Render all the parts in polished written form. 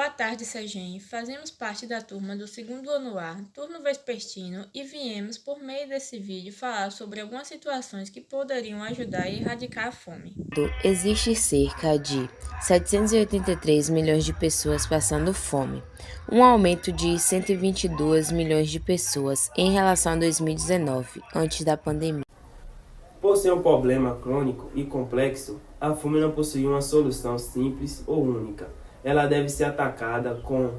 Boa tarde, Sergem. Fazemos parte da turma do segundo ano A, turno vespertino, e viemos, por meio desse vídeo, falar sobre algumas situações que poderiam ajudar a erradicar a fome. Existe cerca de 783 milhões de pessoas passando fome, um aumento de 122 milhões de pessoas em relação a 2019, antes da pandemia. Por ser um problema crônico e complexo, a fome não possui uma solução simples ou única. Ela deve ser atacada com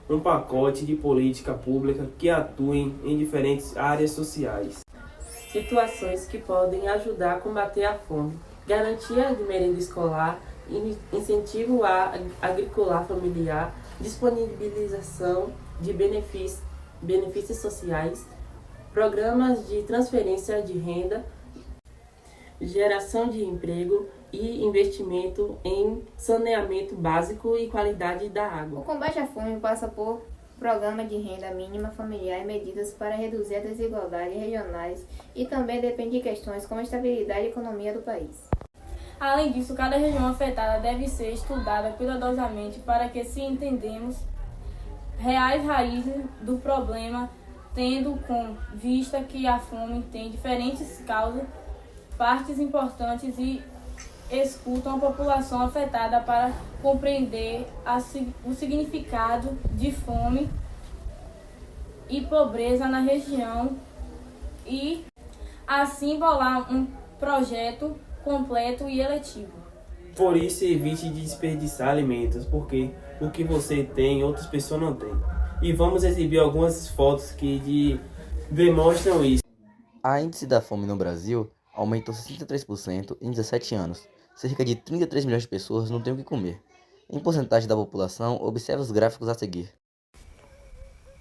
um pacote de política pública que atuem em diferentes áreas sociais. Situações que podem ajudar a combater a fome: garantia de merenda escolar, incentivo à agricultura familiar, disponibilização de benefícios sociais, programas de transferência de renda, geração de emprego e investimento em saneamento básico e qualidade da água. O combate à fome passa por programa de renda mínima familiar e medidas para reduzir as desigualdades regionais e também depende de questões como a estabilidade e economia do país. Além disso, cada região afetada deve ser estudada cuidadosamente para que se entendamos reais raízes do problema, tendo com vista que a fome tem diferentes causas, partes importantes e escutam a população afetada para compreender o significado de fome e pobreza na região e assim bolar um projeto completo e eletivo. Por isso, evite de desperdiçar alimentos, porque o que você tem, outras pessoas não têm. E vamos exibir algumas fotos que demonstram isso. A índice da fome no Brasil aumentou 63% em 17 anos. Cerca de 33 milhões de pessoas não têm o que comer. Em porcentagem da população, observe os gráficos a seguir.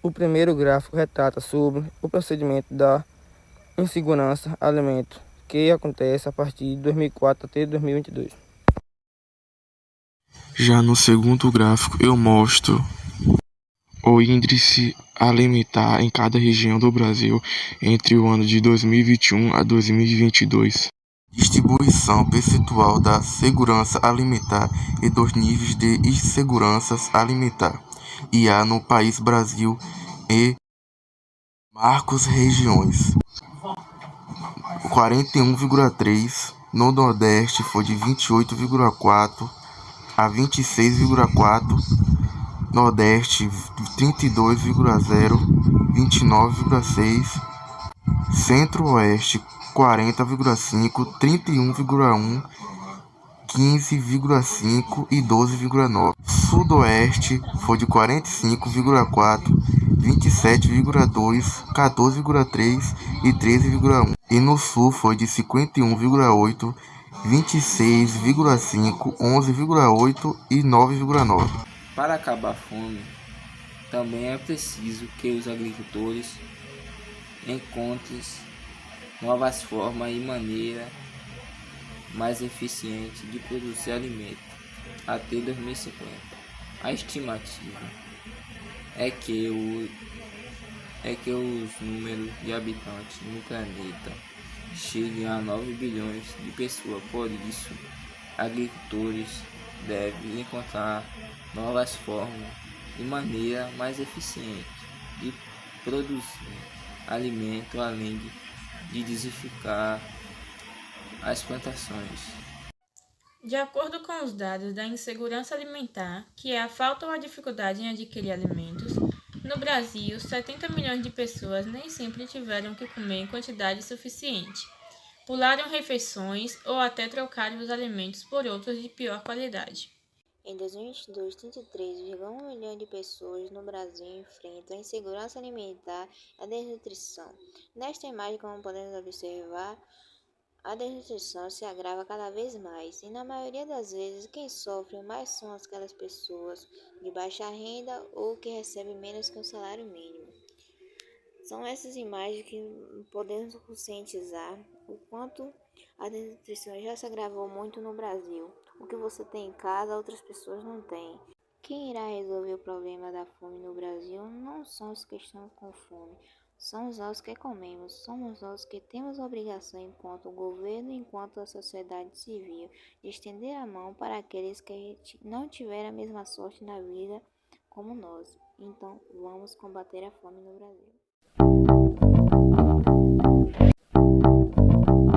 O primeiro gráfico retrata sobre o procedimento da insegurança alimentar, que acontece a partir de 2004 até 2022. Já no segundo gráfico eu mostro o índice alimentar em cada região do Brasil entre o ano de 2021 a 2022. Distribuição percentual da segurança alimentar e dos níveis de insegurança alimentar. IA no país Brasil e marcos regiões. 41,3, no Nordeste foi de 28,4 a 26,4, Nordeste 32,0, 29,6, Centro-Oeste 40,5, 31,1, 15,5 e 12,9. Sudoeste foi de 45,4, 27,2, 14,3 e 13,1. E no Sul foi de 51,8, 26,5, 11,8 e 9,9. Para acabar a fome, também é preciso que os agricultores encontrem novas formas e maneiras mais eficientes de produzir alimento até 2050. A estimativa é que os números de habitantes no planeta cheguem a 9 bilhões de pessoas. Por isso, agricultores devem encontrar novas formas e maneiras mais eficientes de produzir alimento, além de diversificar as plantações. De acordo com os dados da insegurança alimentar, que é a falta ou a dificuldade em adquirir alimentos, no Brasil, 70 milhões de pessoas nem sempre tiveram o que comer em quantidade suficiente, pularam refeições ou até trocaram os alimentos por outros de pior qualidade. Em 2022, 33,1 milhões de pessoas no Brasil enfrentam a insegurança alimentar e a desnutrição. Nesta imagem, como podemos observar, a desnutrição se agrava cada vez mais, e na maioria das vezes quem sofre mais são aquelas pessoas de baixa renda ou que recebem menos que um salário mínimo. São essas imagens que podemos conscientizar o quanto a desnutrição já se agravou muito no Brasil. O que você tem em casa, outras pessoas não têm. Quem irá resolver o problema da fome no Brasil não são os que estão com fome, somos nós que comemos, somos nós que temos a obrigação, enquanto governo e enquanto a sociedade civil, de estender a mão para aqueles que não tiveram a mesma sorte na vida como nós. Então, vamos combater a fome no Brasil.